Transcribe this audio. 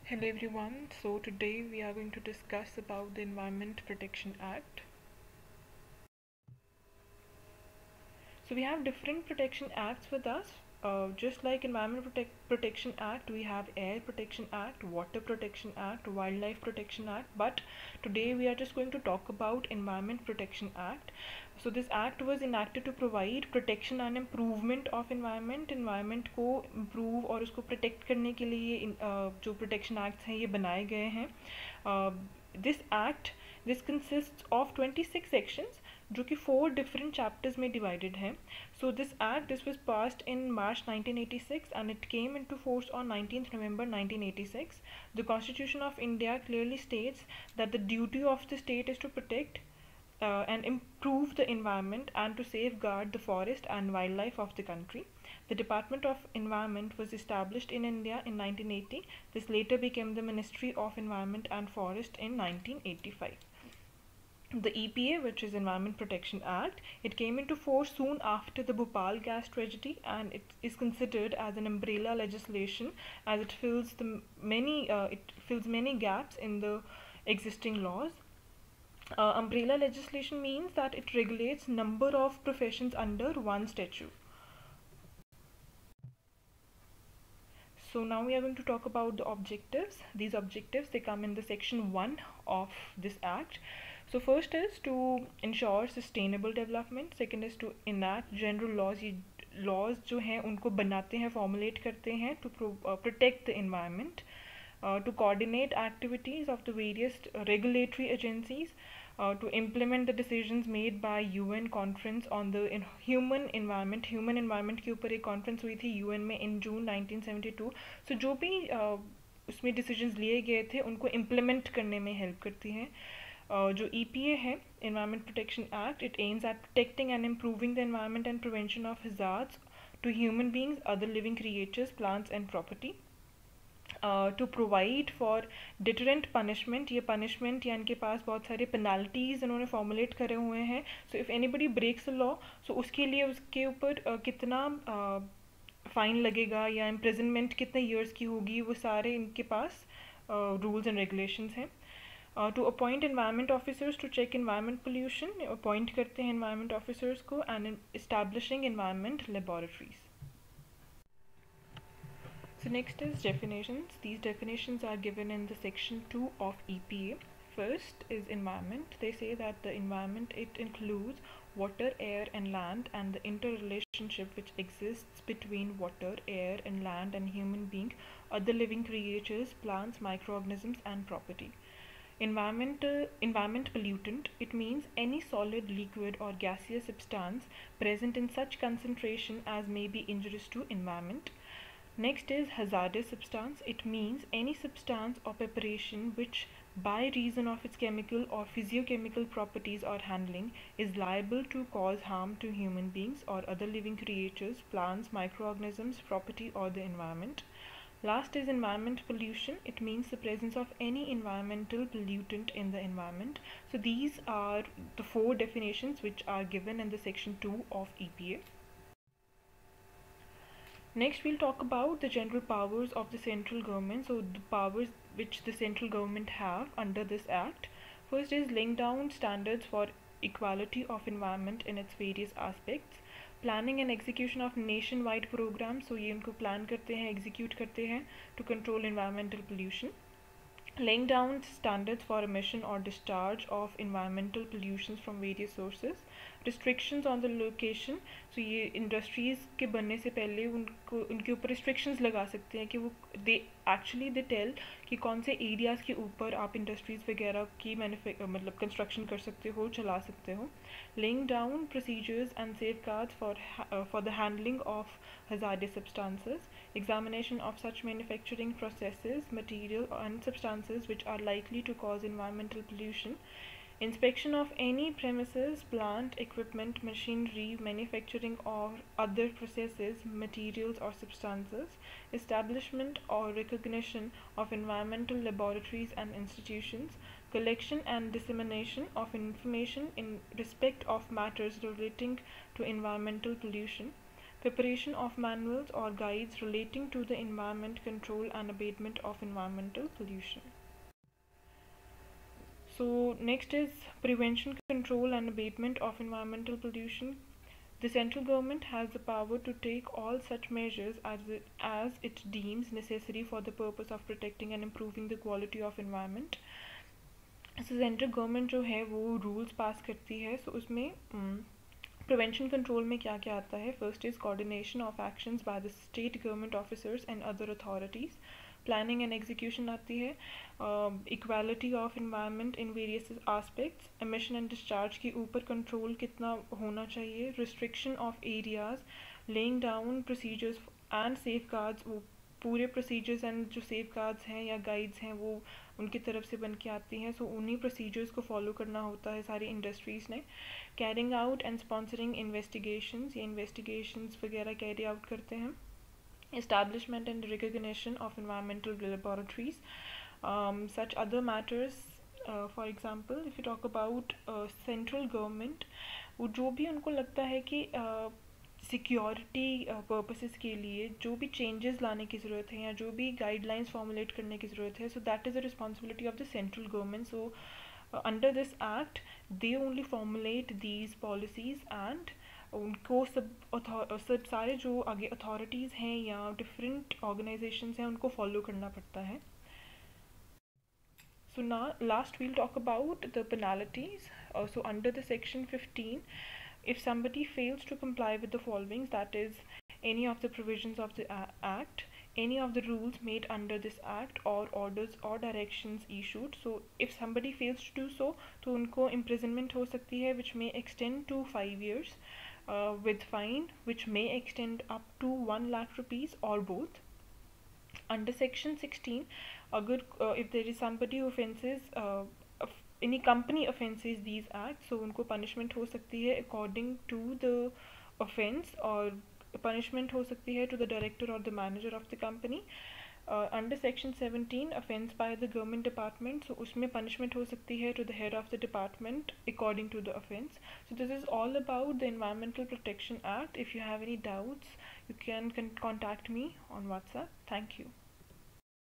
Hello everyone. So today we are going to discuss about the Environment Protection Act. So we have different protection acts with us. Just like Protection Act, we have Air Protection Act, Water Protection Act, Wildlife Protection Act. But today we are just going to talk about Environment Protection Act. So this act was enacted to provide protection and improvement of environment को improve और उसको protect करने के लिए जो protection acts हैं ये बनाए गए हैं. This act this consists of 26 sections जो कि 4 different chapters में divided है. So this was passed in March 1986 and it came into force on 19th November 1986. The Constitution of India clearly states that the duty of the state is to protect and improve the environment and to safeguard the forest and wildlife of the country. The Department of Environment was established in India in 1980. This later became the Ministry of Environment and Forest in 1985. The EPA, which is Environment Protection Act, it came into force soon after the Bhopal gas tragedy, and it is considered as an umbrella legislation as it fills many gaps in the existing laws. Umbrella legislation means that it regulates number of professions under one statute. So now we are going to talk about the objectives. These objectives they come in the section 1 of this act. So first is to ensure sustainable development. Second is to enact general laws. ये laws जो हैं उनको बनाते हैं, formulate करते हैं to protect the environment. To coordinate activities of the various regulatory agencies, to implement the decisions made by UN conference on the human environment के ऊपर एक conference हुई थी UN में in June 1972. So जो भी उसमें decisions लिए गए थे उनको implement करने में help करती हैं. जो EPA है Environment Protection Act, it aims at protecting and improving the environment and prevention of hazards to human beings, other living creatures, plants and property. To provide for deterrent punishment. ये punishment या इनके पास बहुत सारे penalties इन्होंने formulate करे हुए हैं. So if anybody breaks the law, so उसके लिए उसके ऊपर कितना fine लगेगा या imprisonment कितने years की होगी, वो सारे इनके पास rules and regulations हैं. To appoint environment officers to check environment pollution, appoint करते हैं environment officers को, and establishing environment laboratories. So next is definitions. These definitions are given in the section 2 of EPA. First is environment. They say that the environment, it includes water, air and land, and the interrelationship which exists between water, air and land and human being, other living creatures, plants, microorganisms and property. Environment pollutant, it means any solid, liquid or gaseous substance present in such concentration as may be injurious to environment. Next is hazardous substance. It means any substance or preparation which by reason of its chemical or physiochemical properties or handling is liable to cause harm to human beings or other living creatures, plants, microorganisms, property or the environment. Last is environment pollution. It means the presence of any environmental pollutant in the environment. So these are the 4 definitions which are given in the section 2 of EPA. Next we'll talk about the general powers of the central government. So the powers which the central government have under this act. First is laying down standards for equality of environment in its various aspects. Planning and execution of nationwide programs. So ये उनको plan करते हैं, execute करते हैं to control environmental pollution. Laying down standards for emission or discharge of environmental pollutions from various sources. Restrictions on the location. So ये industries के बनने से पहले उनके ऊपर restrictions लगा सकते हैं कि वो they tell कि कौन से areas के ऊपर आप industries वगैरह की मतलब construction कर सकते हो, चला सकते हो. Laying down procedures and safeguards for the handling of hazardous substances. Examination of such manufacturing processes, material and substances which are likely to cause environmental pollution. Inspection of any premises, plant, equipment, machinery, manufacturing or other processes, materials or substances. Establishment or recognition of environmental laboratories and institutions. Collection and dissemination of information in respect of matters relating to environmental pollution. preparation of manuals or guides relating to the environment, control and abatement of environmental pollution. So next is prevention, control and abatement of environmental pollution. The central government has the power to take all such measures as it deems necessary for the purpose of protecting and improving the quality of environment. So central government जो है वो rules पास करती है. सो उसमें prevention control में क्या क्या आता है? First is coordination of actions by the state government officers and other authorities. Planning and execution आती है. Equality of environment in various aspects. Emission and discharge के ऊपर कंट्रोल कितना होना चाहिए. Restriction of areas. Laying down procedures and safe guards. वो पूरे procedures and जो सेफ गार्ड्स हैं या गाइड्स हैं वो उनकी तरफ से बन के आती हैं. सो उन्हीं प्रोसीजर्स को फॉलो करना होता है सारी इंडस्ट्रीज़ ने. Carrying out and sponsoring investigations. ये इन्वेस्टिगेशंस वगैरह कैरी आउट करते हैं. Establishment and recognition of environmental laboratories. Such other matters, for example, if you talk about central government, वो जो भी उनको लगता है कि सिक्योरिटी पर्पसेस के लिए जो भी चेंजेस लाने की ज़रूरत है या जो भी गाइडलाइंस फॉर्मुलेट करने की ज़रूरत है, so that is the responsibility of the central government. So under this act they only formulate these policies and उनको सब सारे जो आगे अथॉरिटीज़ हैं या डिफरेंट ऑर्गेनाइजेशंस हैं उनको फॉलो करना पड़ता है. So now last we'll talk about the penalties. So under the section 15, if somebody fails to comply with the following, that is any of the provisions of the act, any of the rules made under this act or orders or directions issued. So if somebody fails to do so, तो उनको imprisonment हो सकती है which may extend to 5 years. With fine which may extend up to 1 lakh rupees or both. Under section 16, agar if there is somebody who offenses any company offenses these acts, so उनको punishment हो सकती है according to the offense, और punishment हो सकती है to the director or the manager of the company. Under section 17, offense by the government department, so उसमें punishment हो सकती है to the head of the department according to the offense. So this is all about the Environmental Protection Act. If you have any doubts, you can contact me on WhatsApp. Thank you.